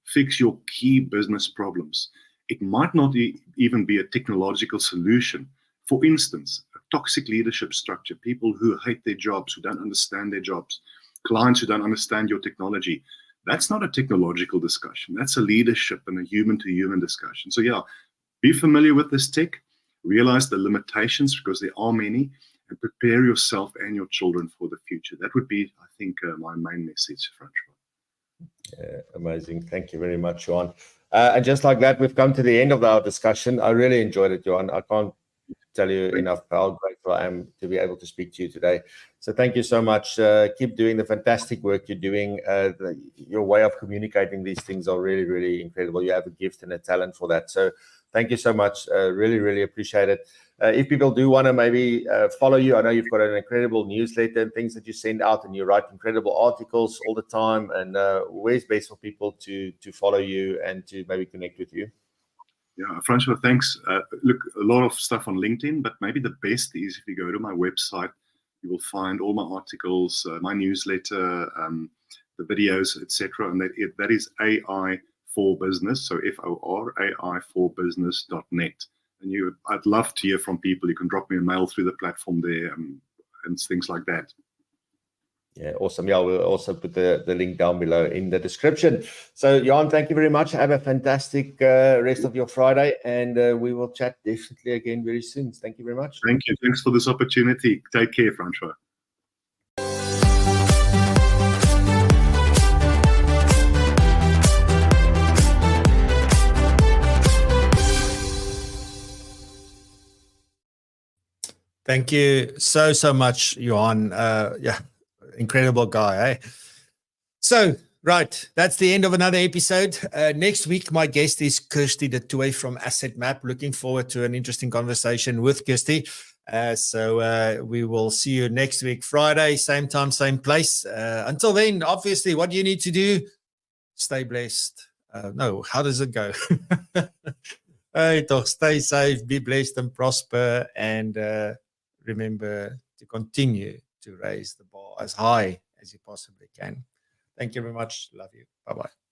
Fix your key business problems. It might not even be a technological solution. For instance, a toxic leadership structure, people who hate their jobs, who don't understand their jobs, clients who don't understand your technology. That's not a technological discussion. That's a leadership and a human-to-human discussion. So yeah, be familiar with this tech, realize the limitations, because there are many, and prepare yourself and your children for the future. That would be, I think, my main message, Francois. Amazing. Thank you very much, Johan. And just like that, we've come to the end of our discussion. I really enjoyed it, Johan. I can't tell you enough how grateful I am to be able to speak to you today. So thank you so much. Keep doing the fantastic work you're doing. Your way of communicating these things are really, really incredible. You have a gift and a talent for that. So thank you so much. Really, really appreciate it. If people do want to maybe follow you, I know you've got an incredible newsletter and things that you send out, and you write incredible articles all the time. And where's best for people to follow you and to maybe connect with you? Yeah, Francois, thanks. Look, a lot of stuff on LinkedIn, but maybe the best is if you go to my website, you will find all my articles, my newsletter, the videos, etc. And that is AI for Business, so FOR, AI4business.net. And I'd love to hear from people. You can drop me a mail through the platform there and things like that. Yeah, awesome. Yeah, we'll also put the link down below in the description. So, Johan, thank you very much. Have a fantastic rest of your Friday, and we will chat definitely again very soon. Thank you very much. Thank you. Thanks for this opportunity. Take care, Francois. Thank you so much, Johan. Yeah, incredible guy, eh? So, right, that's the end of another episode. Next week, my guest is Kirsty de Tooy from Asset Map. Looking forward to an interesting conversation with Kirsty. So we will see you next week, Friday, same time, same place. Until then, obviously, what do you need to do? Stay blessed. No, how does it go? Hey, toch, stay safe, be blessed and prosper, and remember to continue to raise the bar as high as you possibly can. Thank you very much. Love you. Bye-bye.